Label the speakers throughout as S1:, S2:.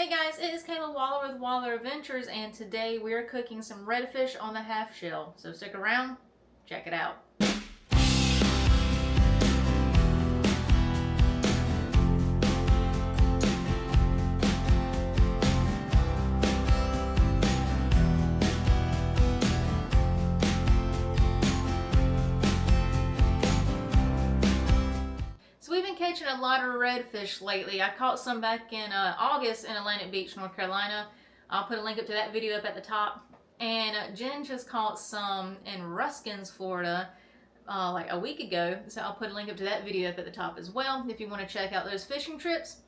S1: Hey guys, it is Kayla Waller with Waller Adventures, and today we are cooking some redfish on the half shell. So stick around, check it out. So we've been catching a lot of redfish lately. I caught some back in August in Atlantic Beach, North Carolina. I'll put a link up to that video up at the top. And Jen just caught some in Ruskins, Florida, like a week ago. So I'll put a link up to that video up at the top as well if you want to check out those fishing trips.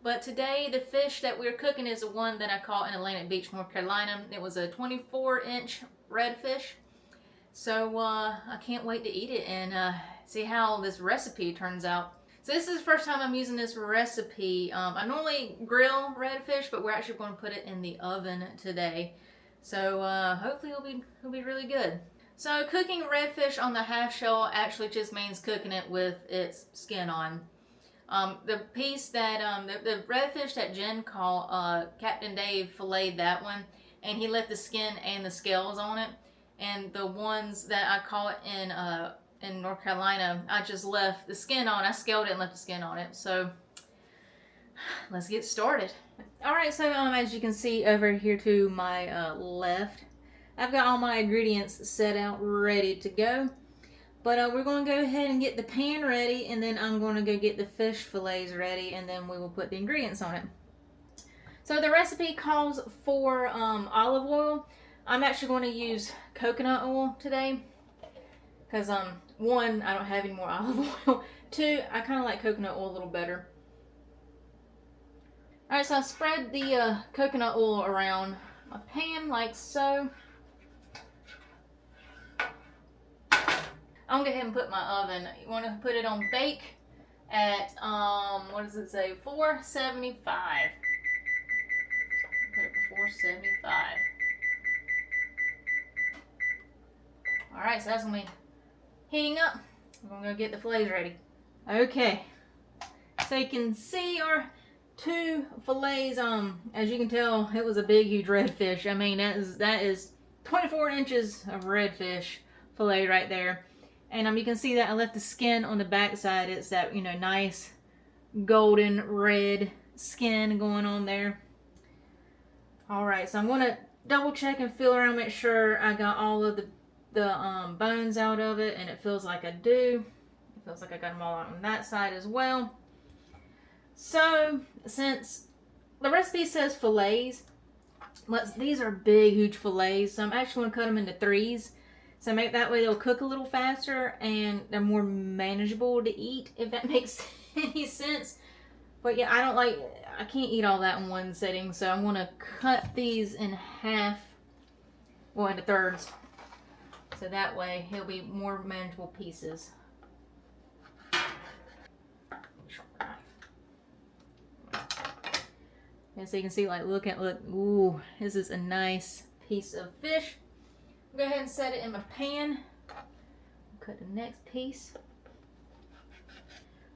S1: But today the fish that we're cooking is the one that I caught in Atlantic Beach, North Carolina. It was a 24-inch redfish. So I can't wait to eat it and see how this recipe turns out. So this is the first time I'm using this recipe. I normally grill redfish, but we're actually going to put it in the oven today. So hopefully it'll be really good. So cooking redfish on the half shell actually just means cooking it with its skin on. The piece that the redfish that Jen caught, Captain Dave filleted that one, and he left the skin and the scales on it. And the ones that I caught in North Carolina, I just left the skin on. I scaled it and left the skin on it. So let's get started. Alright, so as you can see over here to my left, I've got all my ingredients set out ready to go. But we're going to go ahead and get the pan ready, and then I'm going to go get the fish fillets ready, and then we will put the ingredients on it. So the recipe calls for olive oil. I'm actually going to use coconut oil today because one, I don't have any more olive oil. Two, I kind of like coconut oil a little better. Alright, so I spread the coconut oil around my pan like so. I'm going to go ahead and put my oven. You want to put it on bake at, what does it say, 475. Put it for 475. Alright, so that's going to be heating up. I'm going to go get the fillets ready. Okay, so you can see our two fillets. As you can tell, it was a big, huge redfish. I mean, that is 24 inches of redfish fillet right there. And you can see that I left the skin on the back side. It's that, you know, nice golden red skin going on there. Alright, so I'm going to double check and feel around, make sure I got all of the bones out of it, and it feels like I do. It feels like I got them all out on that side as well. So, since the recipe says fillets, these are big, huge fillets, so I'm actually going to cut them into threes. So make that way they'll cook a little faster and they're more manageable to eat, if that makes any sense. But yeah, I can't eat all that in one sitting, so I'm going to cut these in half, well, into thirds. So that way it'll be more manageable pieces. And so you can see, like, look, ooh, this is a nice piece of fish. Go ahead and set it in my pan. Cut the next piece.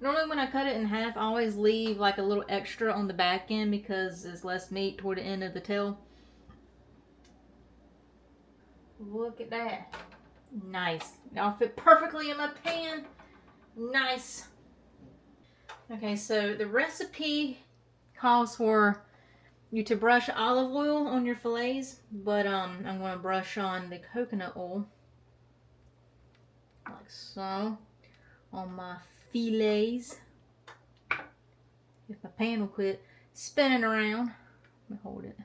S1: Normally when I cut it in half, I always leave like a little extra on the back end because there's less meat toward the end of the tail. Look at that. Nice. Now fit perfectly in my pan. Nice. Okay, so the recipe calls for you to brush olive oil on your fillets, but I'm going to brush on the coconut oil, like so, on my fillets. If my pan will quit spinning around, let me hold it.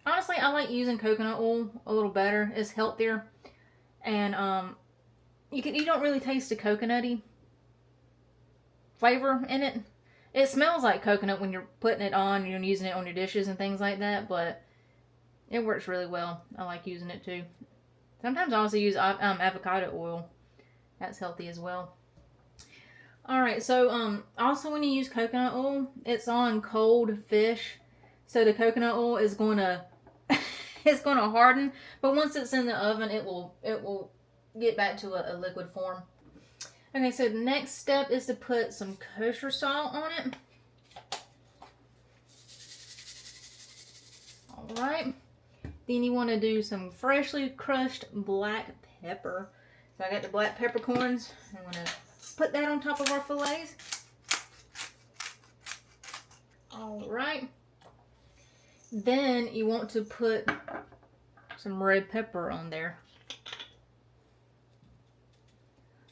S1: Honestly, I like using coconut oil a little better. It's healthier, and you don't really taste the coconutty flavor in it. It smells like coconut when you're putting it on, you're using it on your dishes and things like that, but it works really well. I like using it too. Sometimes I also use avocado oil. That's healthy as well. Alright, so also when you use coconut oil, it's on cold fish. So the coconut oil is going to it's going to harden, but once it's in the oven, it will get back to a liquid form. Okay, so the next step is to put some kosher salt on it. Alright. Then you want to do some freshly crushed black pepper. So I got the black peppercorns. I'm going to put that on top of our fillets. Alright. Then you want to put some red pepper on there.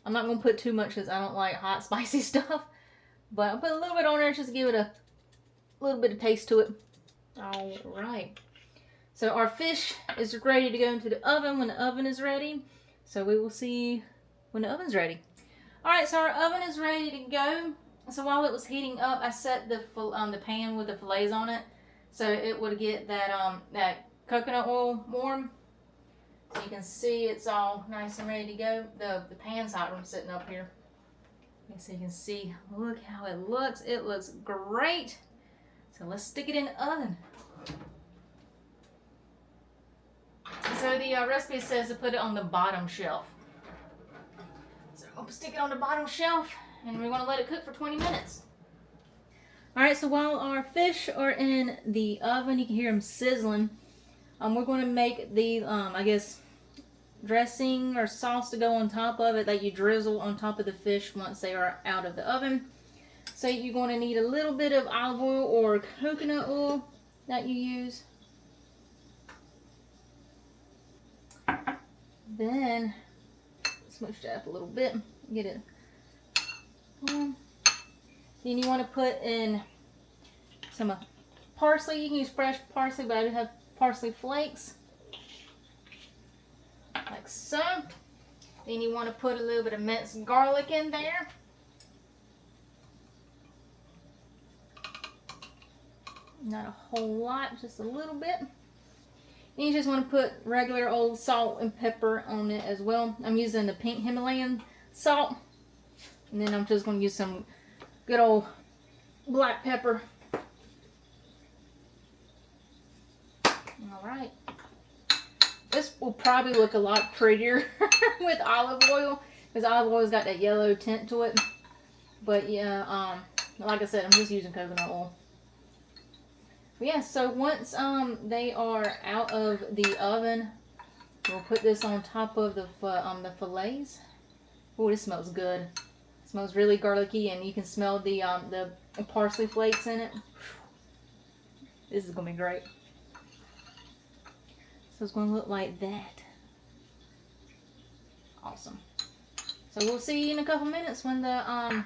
S1: I'm not going to put too much because I don't like hot, spicy stuff. But I'll put a little bit on there just to give it a little bit of taste to it. Alright. So our fish is ready to go into the oven when the oven is ready. So we will see when the oven's ready. Alright, so our oven is ready to go. So while it was heating up, I set the pan with the fillets on it. So it would get that coconut oil warm. So you can see it's all nice and ready to go. The pan's hot from sitting up here. So you can see, look how it looks. It looks great. So let's stick it in the oven. So the recipe says to put it on the bottom shelf. So I'll stick it on the bottom shelf and we're going to let it cook for 20 minutes. Alright, so while our fish are in the oven, you can hear them sizzling. We're going to make the, I guess, dressing or sauce to go on top of it that you drizzle on top of the fish once they are out of the oven. So you're going to need a little bit of olive oil or coconut oil that you use. Then smoosh that up a little bit, get it. Then you want to put in some parsley. You can use fresh parsley, but I do have parsley flakes, like so. Then you want to put a little bit of minced garlic in there. Not a whole lot, just a little bit. And you just want to put regular old salt and pepper on it as well. I'm using the pink Himalayan salt. And then I'm just going to use some good old black pepper. Alright. This will probably look a lot prettier with olive oil, because olive oil's got that yellow tint to it. But yeah, like I said, I'm just using coconut oil. But yeah, so once they are out of the oven, we'll put this on top of the fillets. Oh, this smells good. It smells really garlicky, and you can smell the parsley flakes in it. This is gonna be great. So it's gonna look like that. Awesome. So we'll see you in a couple minutes when the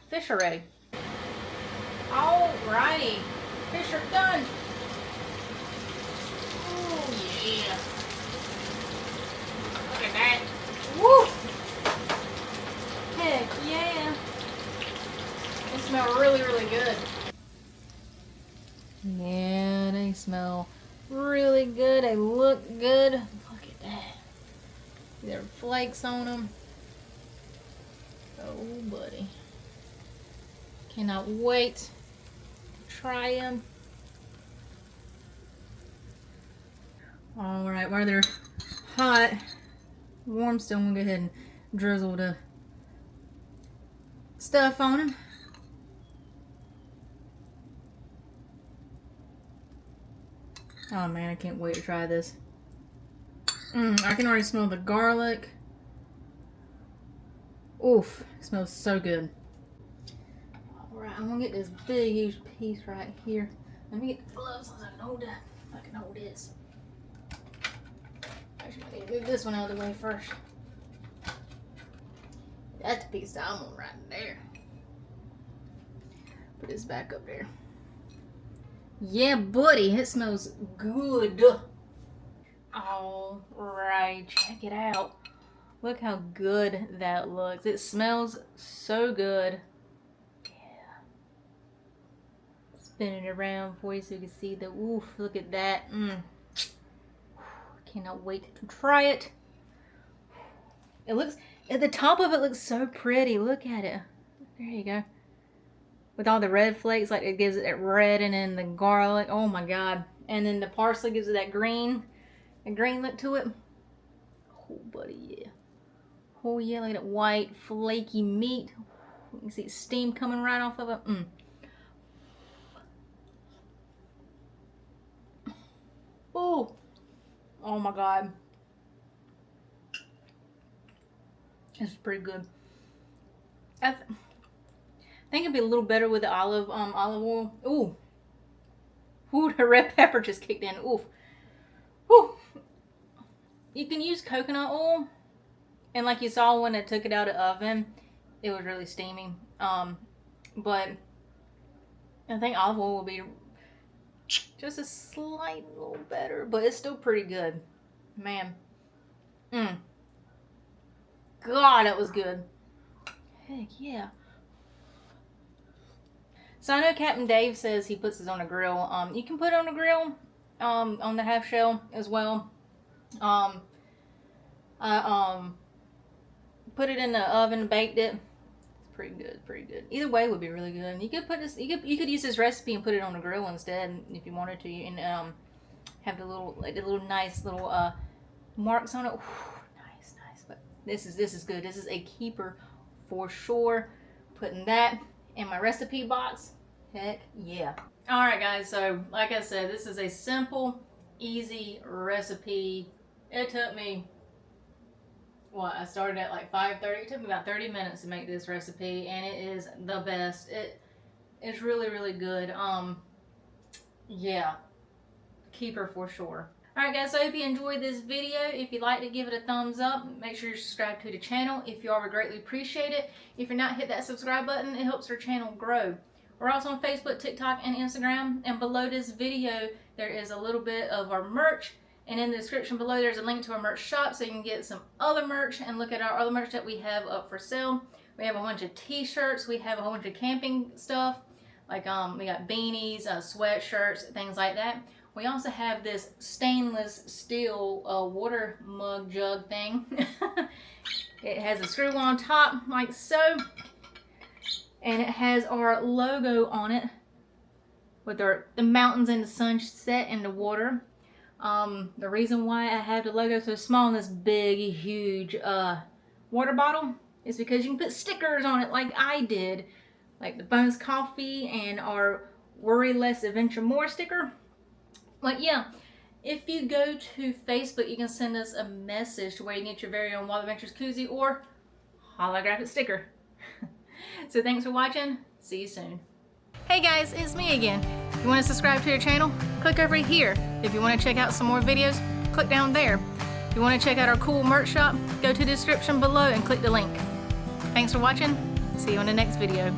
S1: fish are ready. Alrighty. Fish are done. Oh yeah. Look at that. Woo! Heck yeah. They smell really, really good. Yeah, they smell really good. They look good. Look at that. There are flakes on them. Oh buddy. Cannot wait. Try them. Alright, while they're hot, warm still, I'm going to go ahead and drizzle the stuff on them. Oh man, I can't wait to try this. I can already smell the garlic. Oof, it smells so good. Alright, I'm gonna get this big, huge piece right here. Let me get the gloves so I can hold that. I can hold this. Actually, I need to move this one out of the way first. That's the piece that I want right there. Put this back up there. Yeah, buddy, it smells good. Alright, check it out. Look how good that looks. It smells so good. Spin it around for you so you can see the oof. Look at that. Cannot wait to try it. It looks, at the top of it looks so pretty. Look at it. There you go. With all the red flakes, like it gives it that red, and then the garlic. Oh my god. And then the parsley gives it that green look to it. Oh buddy, yeah. Oh yeah, look at that white flaky meat. You can see steam coming right off of it. Oh my god. It's pretty good. I think it'd be a little better with the olive oil. Ooh. Ooh, the red pepper just kicked in. Oof. Ooh. You can use coconut oil. And like you saw when I took it out of the oven, it was really steamy. But I think olive oil will be just a slight little better, but it's still pretty good. Man. God, that was good. Heck yeah. So I know Captain Dave says he puts this on a grill. You can put it on a grill, on the half shell as well. I put it in the oven, baked it. It's pretty good, pretty good. Either way would be really good. You could put this. You could use this recipe and put it on the grill instead if you wanted to, and have the little nice little marks on it. Whew, nice. But this is good. This is a keeper for sure. Putting that in my recipe box. Heck yeah. Alright guys, so like I said, this is a simple, easy recipe. It took me, I started at like 5:30. It took me about 30 minutes to make this recipe, and it is the best. It's really, really good. Yeah. Keeper for sure. Alright guys, so I hope you enjoyed this video. If you'd like to give it a thumbs up, make sure you're subscribed to the channel. If you are, we greatly appreciate it. If you're not, hit that subscribe button. It helps our channel grow. We're also on Facebook, TikTok, and Instagram. And below this video, there is a little bit of our merch. And in the description below, there's a link to our merch shop so you can get some other merch and look at our other merch that we have up for sale. We have a bunch of t-shirts. We have a whole bunch of camping stuff. Like we got beanies, sweatshirts, things like that. We also have this stainless steel water mug jug thing. It has a screw on top like so. And it has our logo on it with the mountains and the sunset and the water. The reason why I have the logo so small in this big, huge water bottle is because you can put stickers on it like I did. Like the Bones Coffee and our Worry Less Adventure More sticker. But yeah, if you go to Facebook, you can send us a message to where you can get your very own Wild Adventures koozie or holographic sticker. So thanks for watching. See you soon. Hey guys, it's me again. If you want to subscribe to your channel, click over here. If you want to check out some more videos, click down there. If you want to check out our cool merch shop, go to the description below and click the link. Thanks for watching. See you in the next video.